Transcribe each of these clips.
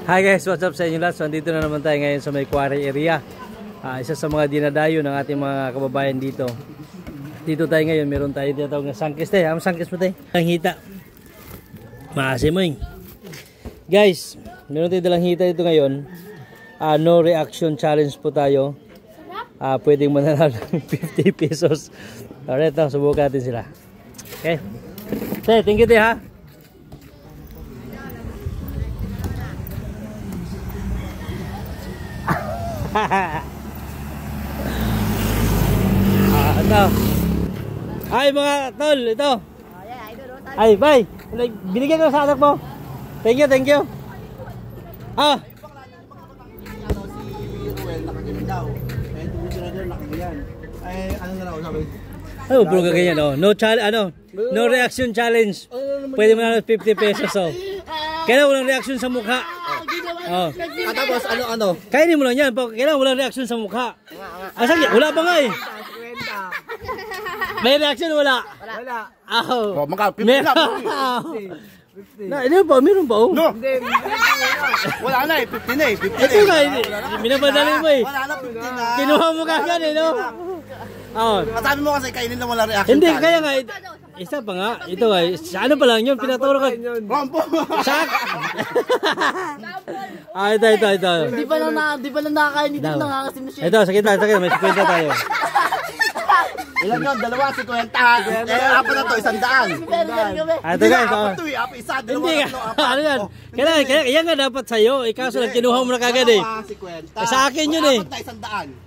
Hi guys, what's up sa inyo lahat? So andito na naman tayo ngayon sa may quarry area. Isa sa mga dinadayo ng ating mga kababayan dito. Dito tayo ngayon, meron tayo tinatawag na sangkis tayo. Ang sangkis mo tayo? Ang hita. Maasim mo yun. Guys, meron tayo dalang hita dito ngayon. No reaction challenge po tayo. Pwedeng mananalo ng 50 pesos. Alright, subukan natin sila. Okay. Tay, thank you tayo ha. Ito. Ay mga tol, ito. Ay, bye. Binigyan ko sa anak mo. Thank you, thank you. Ay, ano na raw sabi? Oh, bro, ganyan oh. No reaction challenge. Pwede mo na 50 pesos oh. Kailangan walang reaction sa mukha. Oh. Tapos ano? Kainin mo lang yan. Kailangan walang reaction sa mukha. Sige, wala pa nga eh. May reaction wala? Wala. Oh, magka 50 na. Ano pa? Meron pa oh. No. Wala na eh, 50 na eh. 50 ito nga eh. Minamadali mo eh. Wala na 50 na. Kinuha mo kagad eh no? Oh. Sabi mo kasi kainin na wala reaction. Hindi, kaya nga isa pa nga. Ito nga, ano pa lang yun, pinaturo ka. Rompo. Sak! Ito. Di pa na nakakain dito nangangasim na siya. Ito, sakit, may 50 tayo. Ilan yun? 2, 50. Apat na to, 100. Ito guys, Apat isa, hindi ka, ano yan? Kaya nga dapat sa'yo, kaso lang kinuha mo na kagad eh. Sa akin yun eh.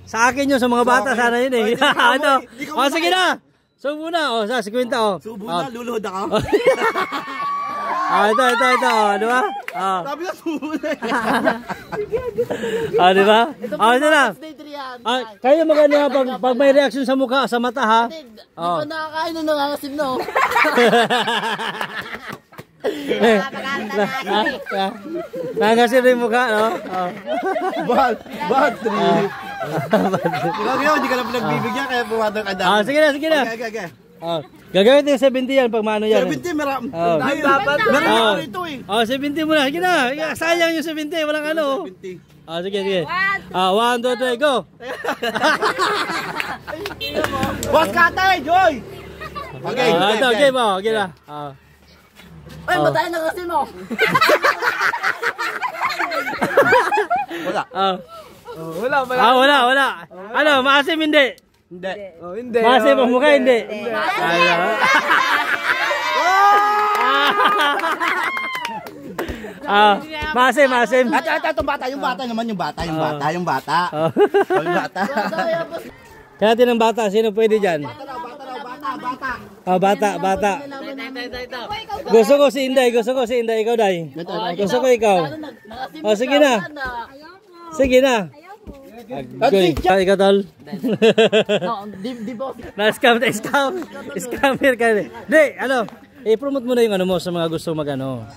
Sa akin yun, sa mga bata sana yun eh. Ito, sige na. Subo na, sa 50 oh. Subo na, luluhod ako. Ito, di ba? Sabi na subo na. Di ba? Ito na. Kayo maganda pag may reaction sa mukha, sa mata ha. Di pa nakakain nung nangangasim na oh. Nangasim rin mukha, no? Bad trip. Hindi ka na pinagbibigyan kaya bumatang ka dami. Sige na. Okay. Gagawin tayo 70 yan pag maano yan. 70 meron. Meron ako rito eh. 70 muna. Sige na. Sayang yung 70. Walang ano. 70. Sige. 1, 2, 3, go. Boss Katay, Joy! Okay. Ito, game mo. Okay na. Ay, matayin na kasi mo. Wala. Wala. Ano, maasim hindi? Hindi. Hindi. Maasim ang mukha hindi? Maasim. Ito, yung bata. Kaya natin ang bata, sino pwede dyan? Bata. Gusto ko si Inday, ikaw Day. Gusto ko ikaw. Sige na. Ikaw tol. Scammer ka. Di, i-promote mo na yung ano mo sa mga gusto mag-ano.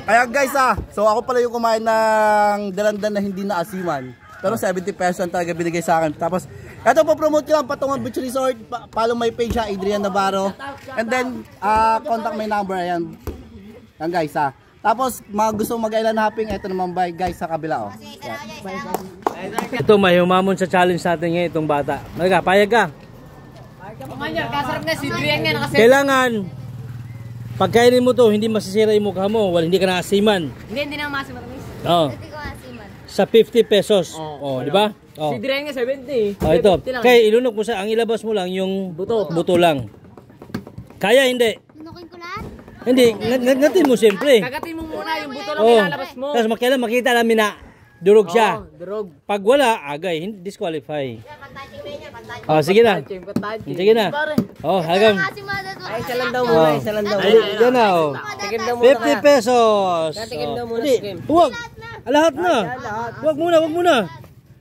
Kaya guys so ako pala yung kumain ng dalandan na hindi na asiman. Pero 70 pesos ang talaga binigay sa akin. Tapos, ito po promote ko lang Patungan Beach Resort. Follow my page Adrian Navarro. And then, contact my number. Ayan guys Tapos, mga gusto mag-island hopping, ito naman ba guys sa kabila Ito, may humamon sa challenge natin ngayon itong bata. Payag ka? Kasarap na si Adrian yan kasi. Kailangan, pagkainin mo to, hindi masisira yung mukha mo. Hindi ka naasiman. Hindi na masiman. Sa 50 pesos. Di ba? Si Adrian nga 70. Ito. Kaya ilunok mo ang ilabas mo lang yung buto lang. Kaya hindi. Lunukin ko lahat? Hindi, ngatin mo siyempre. Kagatin mo muna yung buto lang ilalabas mo. Tapos kailan makita namin na durog siya. Durog. Pag wala, agay, disqualify. Sige na. Hanggang. Ay, isa lang daw muna. Yan na 50 pesos. Huwag. Lahat na. Huwag muna.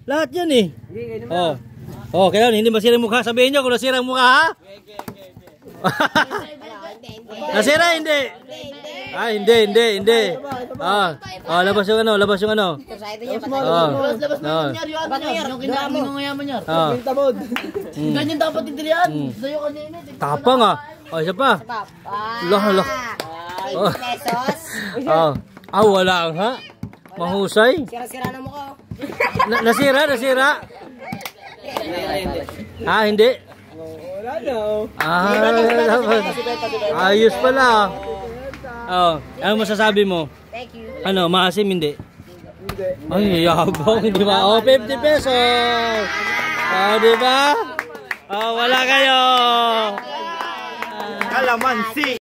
Lahat yan eh. Kailangan hindi masira mukha. Sabihin nyo kung nasira mukha ha? Nasira hindi. Hindi. Labas yung ano. Labas mo yaman niya. Ganyan dapat Adrian. Sa'yo kanina. Tapang isa pa. Lah. 50 pesos. Wala ha? Mahusay. Sira-sira na mukha. Nasira? Ah, hindi. Ayos pala. Oh, ano masasabi mo? Thank you. Ano, maasim hindi? Ay, yabang, di ba? Oh, 50 pesos. Oh, di ba? Oh, wala kayo. Kalamansi.